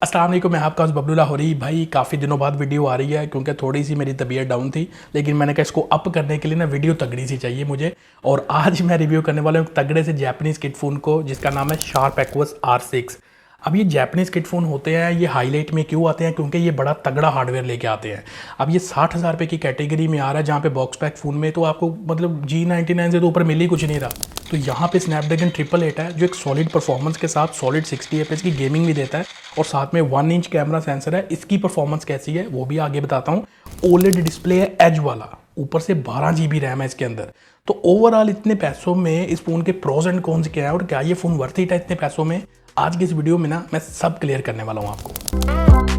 अस्सलाम वालेकुम, मैं आपका बबलू लाहौरी भाई। काफ़ी दिनों बाद वीडियो आ रही है क्योंकि थोड़ी सी मेरी तबीयत डाउन थी, लेकिन मैंने कहा इसको अप करने के लिए ना वीडियो तगड़ी सी चाहिए मुझे। और आज मैं रिव्यू करने वाला हूँ एक तगड़े से जैपनीज़ किट फ़ोन को जिसका नाम है शार्प एक्वस R6। अब ये जैपनीज़ किट फ़ोन होते हैं, ये हाईलाइट में क्यों आते हैं? क्योंकि ये बड़ा तगड़ा हार्डवेयर लेके आते हैं। अब ये 60,000 रुपये की कैटेगरी में आ रहा है, जहाँ पे बॉक्स पैक फ़ोन में तो आपको मतलब G99 से तो ऊपर मिल ही कुछ नहीं रहा। तो यहाँ पे स्नैपड्रैगन 888 है जो एक सॉलिड परफॉर्मेंस के साथ सॉलिड 60 FPS की गेमिंग भी देता है और साथ में 1 इंच कैमरा सेंसर है। इसकी परफॉर्मेंस कैसी है वो भी आगे बताता हूँ। ओलेड डिस्प्ले है एज वाला, ऊपर से 12 GB रैम है इसके अंदर। तो ओवरऑल इतने पैसों में इस फ़ोन के प्रोज एंड कॉन्स क्या है और क्या ये फ़ोन वर्थ इट है इतने पैसों में, आज की इस वीडियो में ना मैं सब क्लियर करने वाला हूँ आपको।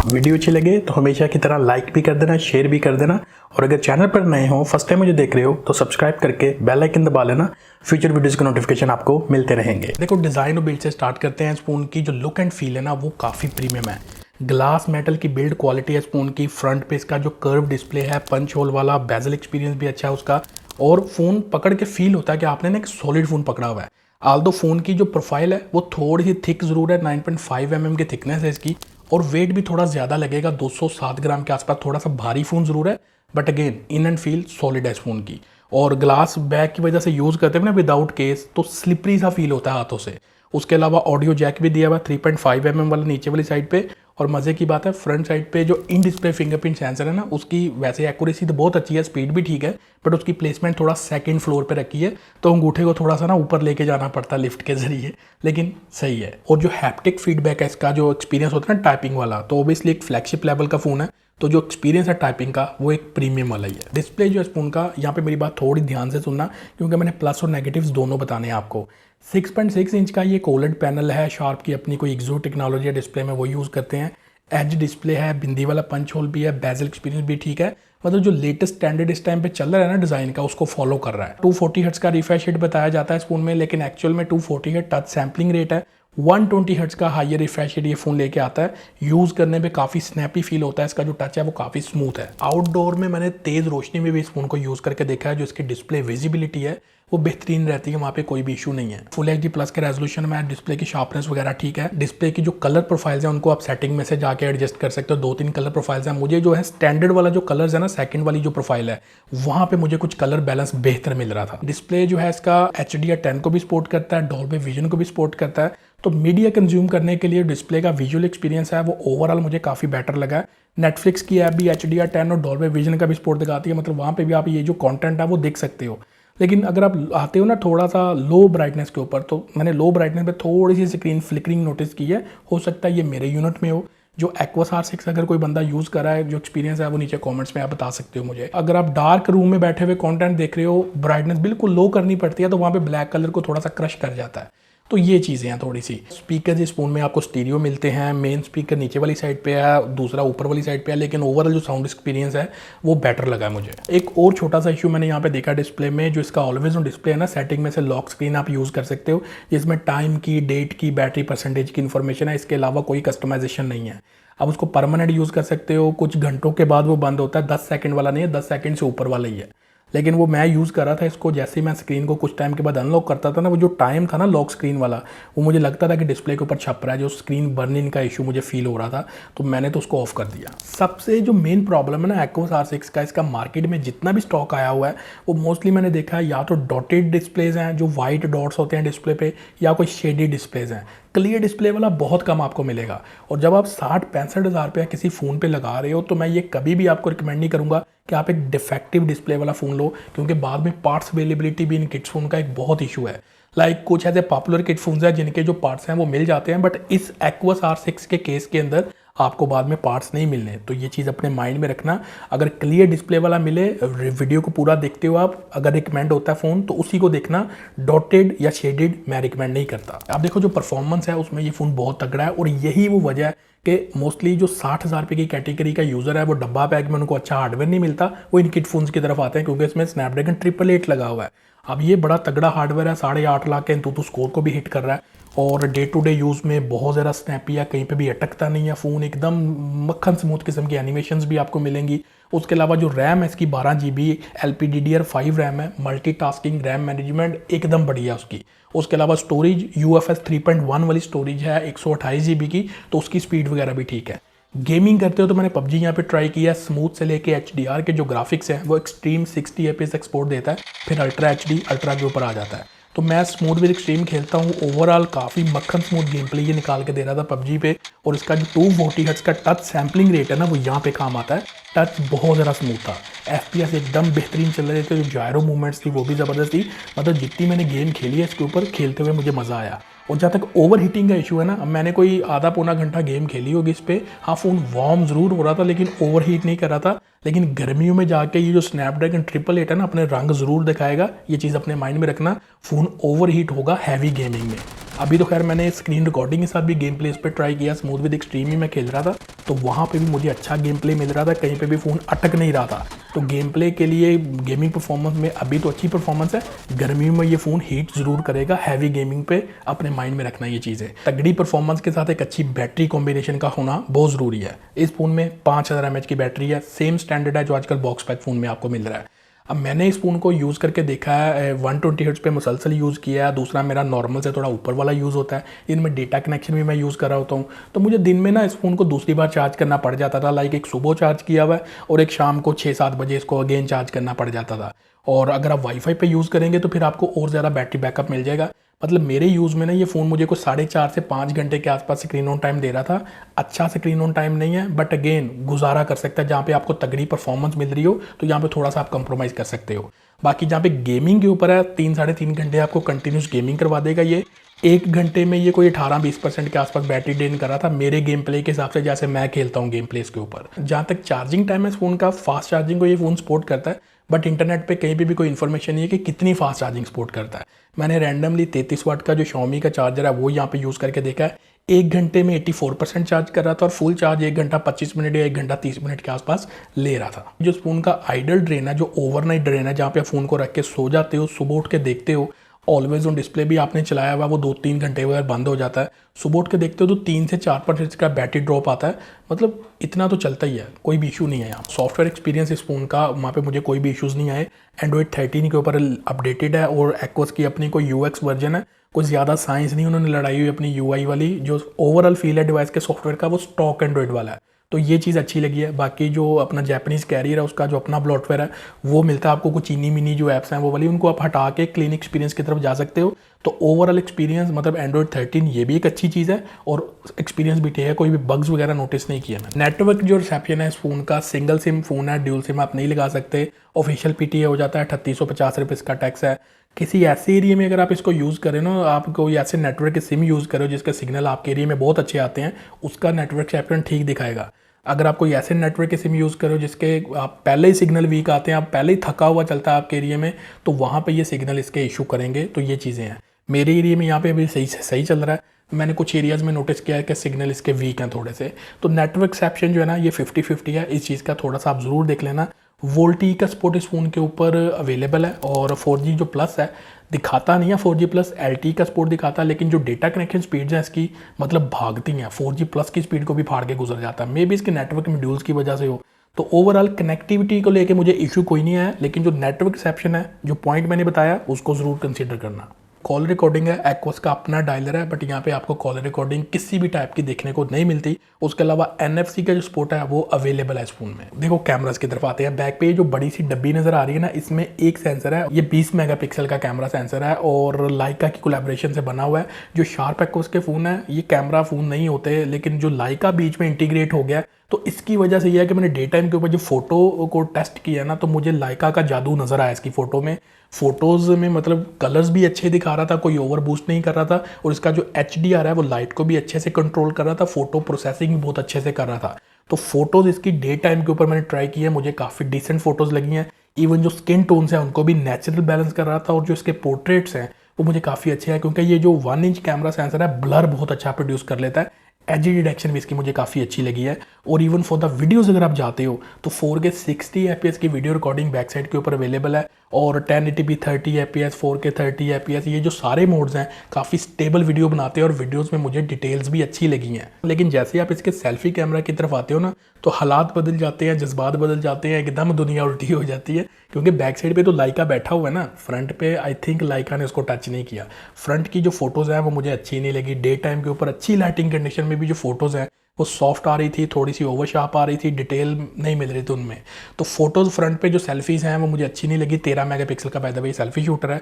वीडियो अच्छी लगे तो हमेशा की तरह लाइक भी कर देना, शेयर भी कर देना, और अगर चैनल पर नए हो, फर्स्ट टाइम मुझे देख रहे हो तो सब्सक्राइब करके बेल आइकन दबा लेना। फ्यूचर वीडियोस के नोटिफिकेशन आपको मिलते रहेंगे। देखो, डिज़ाइन और बिल्ड से स्टार्ट करते हैं। स्पून की जो लुक एंड फील है ना वो काफ़ी प्रीमियम है। ग्लास मेटल की बिल्ड क्वालिटी है स्पून की। फ्रंट पे इसका जो कर्व डिस्प्ले है, पंच होल वाला, बेजल एक्सपीरियंस भी अच्छा है उसका, और फ़ोन पकड़ के फील होता है कि आपने ना एक सॉलिड फ़ोन पकड़ा हुआ है। आल्दो फ़ोन की जो प्रोफाइल है वो थोड़ी सी थिक ज़रूर है, 9.5 mm की थिकनेस है इसकी, और वेट भी थोड़ा ज़्यादा लगेगा, 207 ग्राम के आसपास। थोड़ा सा भारी फ़ोन ज़रूर है, but again in and feel solid है इस फ़ोन की। और ग्लास बैग की वजह से यूज़ करते हैं ना विदाउट केस, तो स्लिपरी सा फील होता है हाथों से। उसके अलावा ऑडियो जैक भी दिया हुआ 3.5 mm वाला नीचे वाली साइड पे। और मज़े की बात है, फ्रंट साइड पे जो इन डिस्प्ले फिंगरप्रिंट सेंसर है ना, उसकी वैसे एक्यूरेसी तो बहुत अच्छी है, स्पीड भी ठीक है, बट उसकी प्लेसमेंट थोड़ा सेकंड फ्लोर पे रखी है, तो अंगूठे को थोड़ा सा ना ऊपर लेके जाना पड़ता है लिफ्ट के जरिए, लेकिन सही है। और जो हैप्टिक फीडबैक है इसका, जो एक्सपीरियंस होता है ना टाइपिंग वाला, तो ओबियसली एक फ्लैगशिप लेवल का फ़ोन है, तो जो एक्सपीरियंस है टाइपिंग का वो एक प्रीमियम वाला ही है। डिस्प्ले जो है स्पून का, यहाँ पे मेरी बात थोड़ी ध्यान से सुनना क्योंकि मैंने प्लस और नेगेटिव्स दोनों बताने हैं आपको। 6.6 इंच का ये ओलेड पैनल है। शार्प की अपनी कोई एक्सो टेक्नोलॉजी है डिस्प्ले में, वो यूज़ करते हैं। एज डिस्प्ले है, बिंदी वाला पंच होल भी है, बेजल एक्सपीरियंस भी ठीक है। मतलब जो लेटेस्ट स्टैंडर्ड इस टाइम पे चल रहा है ना डिज़ाइन का, उसको फॉलो कर रहा है। 240 हर्ट्ज का रिफ्रेश रेट बताया जाता है इस फोन में, लेकिन एक्चुअल में 240 हर्ट्ज टच सैम्पलिंग रेट है। 120 हर्ट्ज का हायर रिफ्रेश रेट ये फ़ोन लेके आता है। यूज़ करने पे काफ़ी स्नैपी फील होता है, इसका जो टच है वो काफ़ी स्मूथ है। आउटडोर में मैंने तेज़ रोशनी में भी इस फोन को यूज़ करके देखा है, जो इसकी डिस्प्ले विजिबिलिटी है वो बेहतरीन रहती है, वहाँ पे कोई भी इशू नहीं है। फुल HD प्लस के रेजोल्यूशन में, डिस्प्ले की शार्पनेस वगैरह ठीक है। डिस्प्ले की जो कलर प्रोफाइल्स हैं उनको आप सेटिंग में से जाके एडजस्ट कर सकते हो। 2-3 कलर प्रोफाइल्स हैं। मुझे जो है स्टैंडर्ड वाला जो कलर्स है ना, सेकंड वाली जो प्रोफाइल है, वहाँ पे मुझे कुछ कलर बैलेंस बेहतर मिल रहा था। डिस्प्ले जो है इसका HDR10 को भी सपोर्ट करता है, डॉल्बी विजन को भी सपोर्ट करता है। तो मीडिया कंज्यूम करने के लिए डिस्प्ले का विजुअल एक्सपीरियंस है वो ओवरऑल मुझे काफ़ी बेटर लगा है। नेटफ्लिक्स की ऐप भी HDR10 और डॉल्बी विजन का भी सपोर्ट दिखाती है, मतलब वहाँ पे भी आप ये जो कंटेंट है वो देख सकते हो। लेकिन अगर आप आते हो ना थोड़ा सा लो ब्राइटनेस के ऊपर, तो मैंने लो ब्राइटनेस पे थोड़ी सी स्क्रीन फ्लिकरिंग नोटिस की है। हो सकता है ये मेरे यूनिट में हो। जो एक्वस R6 अगर कोई बंदा यूज़ कर रहा है, जो एक्सपीरियंस है वो नीचे कमेंट्स में आप बता सकते हो मुझे। अगर आप डार्क रूम में बैठे हुए कंटेंट देख रहे हो, ब्राइटनेस बिल्कुल लो करनी पड़ती है, तो वहाँ पे ब्लैक कलर को थोड़ा सा क्रश कर जाता है। तो ये चीज़ें हैं थोड़ी सी। स्पीकर इस फोन में आपको स्टीरियो मिलते हैं। मेन स्पीकर नीचे वाली साइड पे है, दूसरा ऊपर वाली साइड पे है, लेकिन ओवरऑल जो साउंड एक्सपीरियंस है वो बेटर लगा मुझे। एक और छोटा सा इशू मैंने यहाँ पे देखा डिस्प्ले में, जो इसका ऑलवेज ऑन डिस्प्ले है ना, सेटिंग में से लॉक स्क्रीन आप यूज़ कर सकते हो, जिसमें टाइम की, डेट की, बैटरी परसेंटेज की इन्फॉर्मेशन है। इसके अलावा कोई कस्टमाइजेशन नहीं है। आप उसको परमानेंट यूज़ कर सकते हो, कुछ घंटों के बाद वो बंद होता है। 10 सेकंड वाला नहीं है, 10 सेकंड से ऊपर वाला ही है। लेकिन वो मैं यूज़ कर रहा था इसको, जैसे ही मैं स्क्रीन को कुछ टाइम के बाद अनलॉक करता था ना, वो जो टाइम था ना लॉक स्क्रीन वाला, वो मुझे लगता था कि डिस्प्ले के ऊपर छप रहा है, जो स्क्रीन बर्निंग का इशू मुझे फील हो रहा था, तो मैंने तो उसको ऑफ कर दिया। सबसे जो मेन प्रॉब्लम है ना एक्वस R6 का, इसका मार्केट में जितना भी स्टॉक आया हुआ है वो मोस्टली मैंने देखा है या तो डॉटेड डिस्प्लेज हैं, जो वाइट डॉट्स होते हैं डिस्प्ले पे, या कोई शेडी डिस्प्लेज हैं। क्लियर डिस्प्ले वाला बहुत कम आपको मिलेगा। और जब आप 60-65 हज़ार रुपया किसी फ़ोन पे लगा रहे हो, तो मैं ये कभी भी आपको रिकमेंड नहीं करूँगा कि आप एक डिफेक्टिव डिस्प्ले वाला फ़ोन लो, क्योंकि बाद में पार्ट्स अवेलेबिलिटी भी इन किट फ़ोन का एक बहुत इशू है। कुछ ऐसे पॉपुलर किट फोन्स हैं जिनके जो पार्ट्स हैं वो मिल जाते हैं, बट इस एक्वस R6 के केस के अंदर आपको बाद में पार्ट्स नहीं मिलने। तो ये चीज़ अपने माइंड में रखना। अगर क्लियर डिस्प्ले वाला मिले, वीडियो को पूरा देखते हो आप, अगर रिकमेंड होता है फ़ोन तो उसी को देखना। डॉटेड या शेडेड मैं रिकमेंड नहीं करता। आप देखो जो परफॉर्मेंस है उसमें ये फ़ोन बहुत तगड़ा है, और यही वो वजह है कि मोस्टली जो 60,000 रुपये की कैटेगरी का यूज़र है, वो डब्बा पैक में उनको अच्छा हार्डवेयर नहीं मिलता, वो इन किट फोन्स की तरफ आते हैं, क्योंकि इसमें स्नैपड्रैगन 888 लगा हुआ है। अब ये बड़ा तगड़ा हार्डवेयर है, 8.5 लाख के एंतुतु स्कोर को भी हिट कर रहा है, और डे टू डे यूज़ में बहुत ज़्यादा स्नैपी है, कहीं पे भी अटकता नहीं है फ़ोन, एकदम मक्खन स्मूथ किस्म की एनिमेशंस भी आपको मिलेंगी। उसके अलावा जो रैम है इसकी 12 GB LPDDR5 रैम है, मल्टीटास्किंग रैम मैनेजमेंट एकदम बढ़िया है उसकी। उसके अलावा स्टोरेज UFS 3.1 वाली स्टोरेज है 128 GB की, तो उसकी स्पीड वगैरह भी ठीक है। गेमिंग करते हो तो मैंने PUBG यहाँ पे ट्राई किया, स्मूथ से लेके HDR के जो ग्राफिक्स हैं वो एक्सट्रीम 60 FPS एक्सपोर्ट देता है, फिर अल्ट्रा HD अल्ट्रा के ऊपर आ जाता है। तो मैं स्मूथ विद एक्सट्रीम खेलता हूँ, ओवरऑल काफ़ी मक्खन स्मूथ गेम प्ले ये निकाल के दे रहा था PUBG पे। और इसका जो 240 हर्ट्ज का टच सैम्पलिंग रेट है ना, वो यहाँ पे काम आता है। टच बहुत ज़्यादा स्मूथ था, FPS एकदम बेहतरीन चल रहे थे, जो जायरो मूवमेंट्स थी वो भी ज़बरदस्त थी। मतलब जितनी मैंने गेम खेली है इसके ऊपर, खेलते हुए मुझे मज़ा आया। और जहाँ तक ओवर हीटिंग का इशू है ना, मैंने कोई आधा पौना घंटा गेम खेली होगी इस पर। हाँ, फ़ोन वार्म ज़रूर हो रहा था लेकिन ओवर हीट नहीं कर रहा था। लेकिन गर्मियों में जाके ये जो स्नैपड्रैगन 888 है ना, अपने रंग ज़रूर दिखाएगा, ये चीज़ अपने माइंड में रखना। फ़ोन ओवर हीट होगा हैवी गेमिंग में। अभी तो खैर मैंने स्क्रीन रिकॉर्डिंग के साथ भी गेम प्ले इस पर ट्राई किया, स्मूथ विद एक्सट्रीम ही मैं खेल रहा था, तो वहाँ पे भी मुझे अच्छा गेम प्ले मिल रहा था, कहीं पे भी फ़ोन अटक नहीं रहा था। तो गेम प्ले के लिए गेमिंग परफॉर्मेंस में अभी तो अच्छी परफॉर्मेंस है, गर्मियों में ये फ़ोन हीट ज़रूर करेगा हैवी गेमिंग पे, अपने माइंड में रखना ये चीज़ें। तगड़ी परफॉर्मेंस के साथ एक अच्छी बैटरी कॉम्बिनेशन का होना बहुत ज़रूरी है। इस फ़ोन में 5000 mAh की बैटरी है, सेम स्टैंडर्ड है जो आजकल बॉक्स पैक फ़ोन में आपको मिल रहा है। अब मैंने इस फ़ोन को यूज़ करके देखा है, 120 हर्ट्ज पे मुसलसल यूज़ किया है, दूसरा मेरा नॉर्मल से थोड़ा ऊपर वाला यूज़ होता है, इनमें डेटा कनेक्शन भी मैं यूज़ कर रहा होता हूँ। तो मुझे दिन में ना इस फ़ोन को दूसरी बार चार्ज करना पड़ जाता था, लाइक एक सुबह चार्ज किया हुआ है और एक शाम को 6-7 बजे इसको अगेन चार्ज करना पड़ जाता था। और अगर आप वाईफाई पे यूज़ करेंगे तो फिर आपको और ज़्यादा बैटरी बैकअप मिल जाएगा। मतलब मेरे यूज़ में ना ये फ़ोन मुझे कुछ 4.5 से 5 घंटे के आसपास स्क्रीन ऑन टाइम दे रहा था। अच्छा स्क्रीन ऑन टाइम नहीं है, बट अगेन गुजारा कर सकता है। जहाँ पे आपको तगड़ी परफॉर्मेंस मिल रही हो तो यहाँ पे थोड़ा सा आप कंप्रोमाइज़ कर सकते हो। बाकी जहाँ पे गेमिंग के ऊपर है, 3-3.5 घंटे आपको कंटिन्यूस गेमिंग करवा देगा ये। 1 घंटे में ये कोई 18-20% के आसपास बैटरी ड्रेन कर रहा था मेरे गेम प्ले के हिसाब से, जैसे मैं खेलता हूँ गेम प्लेस के ऊपर। जहाँ तक चार्जिंग टाइम है इस फ़ोन का, फास्ट चार्जिंग को ये फ़ोन सपोर्ट करता है, बट इंटरनेट पे कहीं भी कोई इन्फॉर्मेशन नहीं है कि कितनी फास्ट चार्जिंग सपोर्ट करता है। मैंने रैंडमली 33 वाट का जो Xiaomi का चार्जर है वो यहाँ पे यूज़ करके देखा है, 1 घंटे में 84% चार्ज कर रहा था और फुल चार्ज 1 घंटा 25 मिनट या 1 घंटा 30 मिनट के आसपास ले रहा था। जो फ़ोन का आइडल ड्रेन है, जो ओवरनाइट ड्रेन है, जहाँ पे फ़ोन को रख के सो जाते हो, सुबह उठ के देखते हो, ऑलवेज ऑन डिस्प्ले भी आपने चलाया हुआ, वो 2-3 घंटे वगैरह बंद हो जाता है, सुबह उठ के देखते हो तो 3 से 4% का बैटरी ड्रॉप आता है। मतलब इतना तो चलता ही है, कोई भी इशू नहीं है यहाँ। सॉफ्टवेयर एक्सपीरियंस इस फ़ोन का, वहाँ पे मुझे कोई भी इशूज़ नहीं आए। एंड्रॉइड 13 के ऊपर अपडेटेड है और एक्वस की अपनी कोई UX वर्जन है, कुछ ज़्यादा साइंस नहीं उन्होंने लड़ाई हुई अपनी UI वाली। जो ओवरऑल फील है डिवाइस के सॉफ्टवेयर का वो स्टॉक एंड्रॉइड वाला है, तो ये चीज़ अच्छी लगी है। बाकी जो अपना जैपनीज़ कैरियर है उसका जो अपना ब्लॉटवेयर है वो मिलता है आपको, कुछ चीनी मिनी जो ऐप्स हैं वो वाली, उनको आप हटा के क्लीन एक्सपीरियंस की तरफ जा सकते हो। तो ओवरऑल एक्सपीरियंस मतलब एंड्रॉइड 13 ये भी एक अच्छी चीज़ है और एक्सपीरियंस भी ठीक है, कोई भी बग्स वगैरह नोटिस नहीं किया मैंने। नेटवर्क जो रिसेप्शन है इस फ़ोन का, सिंगल सिम फ़ोन है, ड्यूल सिम आप नहीं लगा सकते। ऑफिशियल PTA हो जाता है, 3850 रुपये इसका टैक्स है। किसी ऐसे एरिया में अगर आप इसको यूज़ करें ना, आप कोई ऐसे नेटवर्क के सिम यूज़ करो जिसका सिग्नल आपके एरिया में बहुत अच्छे आते हैं, उसका नेटवर्क रिसेप्शन ठीक दिखाएगा। अगर आप कोई ऐसे नेटवर्क के सिम यूज़ करो जिसके आप पहले ही सिग्नल वीक आते हैं, आप पहले ही थका हुआ चलता है आपके एरिया में, तो वहाँ पे ये सिग्नल इसके इशू करेंगे। तो ये चीज़ें हैं। मेरे एरिया में यहाँ पे अभी सही चल रहा है। मैंने कुछ एरियाज़ में नोटिस किया है कि सिग्नल इसके वीक हैं थोड़े से। तो नेटवर्क रिसेप्शन जो है ना, ये 50-50 है। इस चीज़ का थोड़ा सा आप ज़रूर देख लेना। वोल्टी का सपोर्ट इस फ़ोन के ऊपर अवेलेबल है और 4G जो प्लस है दिखाता नहीं है, 4G प्लस LTE का सपोर्ट दिखाता है, लेकिन जो डेटा कनेक्शन स्पीड्स हैं इसकी मतलब भागती हैं, 4G प्लस की स्पीड को भी फाड़ के गुजर जाता है। मे बी इसके नेटवर्क मॉड्यूल्स की वजह से हो। तो ओवरऑल कनेक्टिविटी को लेके मुझे इशू कोई नहीं आया, लेकिन जो नेटवर्क रिसेप्शन है, जो पॉइंट मैंने बताया, उसको ज़रूर कंसिडर करना। कॉल रिकॉर्डिंग है, एक्वस का अपना डायलर है, बट यहाँ पे आपको कॉल रिकॉर्डिंग किसी भी टाइप की देखने को नहीं मिलती। उसके अलावा NFC का जो सपोर्ट है वो अवेलेबल है इस फोन में। देखो कैमरास की तरफ आते हैं। बैक पे जो बड़ी सी डब्बी नजर आ रही है ना, इसमें एक सेंसर है, ये 20 मेगापिक्सल का कैमरा सेंसर है और लाइका की कोलैबोरेशन से बना हुआ है। जो शार्प एक्वस के फ़ोन है ये कैमरा फ़ोन नहीं होते, लेकिन जो लाइका बीच में इंटीग्रेट हो गया, तो इसकी वजह से यह है कि मैंने डे टाइम के ऊपर जो फोटो को टेस्ट किया ना, तो मुझे लाइका का जादू नज़र आया इसकी फ़ोटो में। फ़ोटोज़ में मतलब कलर्स भी अच्छे दिखा रहा था, कोई ओवर बूस्ट नहीं कर रहा था, और इसका जो HDR है वो लाइट को भी अच्छे से कंट्रोल कर रहा था, फोटो प्रोसेसिंग भी बहुत अच्छे से कर रहा था। तो फोटोज़ इसकी डे टाइम के ऊपर मैंने ट्राई की है, मुझे काफ़ी डिसेंट फोटोज़ लगी हैं। इवन जो स्किन टोन्स हैं उनको भी नेचुरल बैलेंस कर रहा था, और जो इसके पोर्ट्रेट्स हैं वो मुझे काफ़ी अच्छे हैं, क्योंकि ये जो 1 इंच कैमरा सेंसर है ब्लर बहुत अच्छा प्रोड्यूस कर लेता है। एज डिटेक्शन भी इसकी मुझे काफ़ी अच्छी लगी है। और इवन फॉर द वीडियोस अगर आप जाते हो तो 4K 60 FPS की वीडियो रिकॉर्डिंग बैक साइड के ऊपर अवेलेबल है। और 1080p 30 fps 4K 30 fps, ये जो सारे मोड्स हैं काफ़ी स्टेबल वीडियो बनाते हैं और वीडियोस में मुझे डिटेल्स भी अच्छी लगी हैं। लेकिन जैसे आप इसके सेल्फी कैमरा की तरफ आते हो ना, तो हालात बदल जाते हैं, जज्बात बदल जाते हैं, एकदम दुनिया उल्टी हो जाती है। क्योंकि बैक साइड पे तो लाइका बैठा हुआ है ना, फ्रंट पे आई थिंक लाइका ने उसको टच नहीं किया। फ्रंट की जो फोटोज़ हैं वो मुझे अच्छी नहीं लगी। डे टाइम के ऊपर अच्छी लाइटिंग कंडीशन में भी जो फोटोज़ हैं वो सॉफ्ट आ रही थी, थोड़ी सी ओवर शार्प आ रही थी, डिटेल नहीं मिल रही थी उनमें। तो फोटोज़ फ्रंट पे जो सेल्फीज़ हैं वो मुझे अच्छी नहीं लगी। 13 मेगापिक्सल का पैदा भाई सेल्फी शूटर है।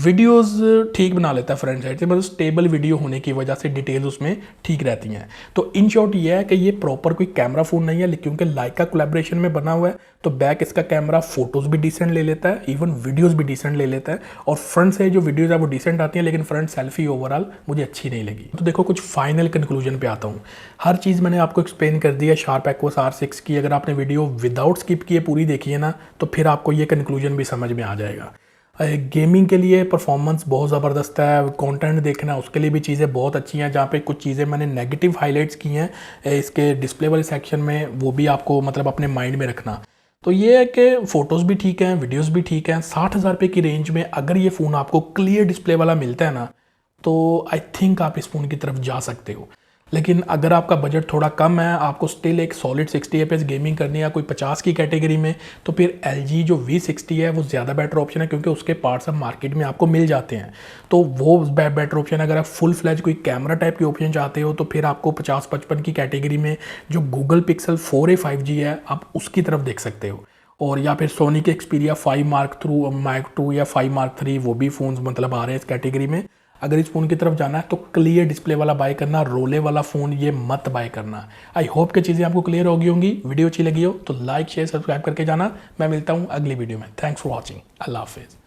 वीडियोस ठीक बना लेता है फ्रंट साइड से, मतलब स्टेबल वीडियो होने की वजह से डिटेल्स उसमें ठीक रहती हैं। तो इन शॉर्ट ये है कि ये प्रॉपर कोई कैमरा फ़ोन नहीं है, क्योंकि लाइका कोलैबोरेशन में बना हुआ है। तो बैक इसका कैमरा फ़ोटोज़ भी डिसेंट ले लेता है, इवन वीडियोज़ भी डिसेंट ले लेता है, और फ्रंट से जो वीडियोज़ है वो डिसेंट आती हैं, लेकिन फ्रंट सेल्फी ओवरऑल मुझे अच्छी नहीं लगी। तो देखो कुछ फाइनल कंक्लूजन पे आता हूँ। हर चीज़ मैंने आपको एक्सप्लेन कर दिया शार्प एक्वस R6 की। अगर आपने वीडियो विदाउट स्किप किए पूरी देखी है ना, तो फिर आपको ये कंक्लूजन भी समझ में आ जाएगा। गेमिंग के लिए परफॉर्मेंस बहुत ज़बरदस्त है, कंटेंट देखना उसके लिए भी चीज़ें बहुत अच्छी हैं। जहाँ पे कुछ चीज़ें मैंने नेगेटिव हाईलाइट्स की हैं इसके डिस्प्ले वाले सेक्शन में, वो भी आपको मतलब अपने माइंड में रखना। तो ये है कि फ़ोटोज़ भी ठीक हैं, वीडियोज़ भी ठीक हैं। 60,000 रुपये की रेंज में अगर ये फ़ोन आपको क्लियर डिस्प्ले वाला मिलता है ना, तो आई थिंक आप इस फ़ोन की तरफ जा सकते हो। लेकिन अगर आपका बजट थोड़ा कम है, आपको स्टिल एक सॉलिड 60 fps गेमिंग करनी है कोई 50 की कैटेगरी में, तो फिर LG जो V60 है वो ज़्यादा बेटर ऑप्शन है, क्योंकि उसके पार्ट्स अब मार्केट में आपको मिल जाते हैं। तो वो बेटर ऑप्शन है। अगर आप फुल फ्लैज कोई कैमरा टाइप की ऑप्शन चाहते हो, तो फिर आपको 50-55 की कैटेगरी में जो गूगल पिक्सल 4a 5G है, आप उसकी तरफ देख सकते हो। और या फिर सोनी के Xperia 5 Mark II या 5 Mark III, वो भी फ़ोन मतलब आ रहे हैं इस कैटेगरी में। अगर इस फ़ोन की तरफ जाना है तो क्लियर डिस्प्ले वाला बाय करना, रोले वाला फ़ोन ये मत बाय करना। आई होप कि चीज़ें आपको क्लियर होगी होंगी। वीडियो अच्छी लगी हो तो लाइक शेयर सब्सक्राइब करके जाना। मैं मिलता हूँ अगली वीडियो में। Thanks for watching. अल्लाह हाफिज़।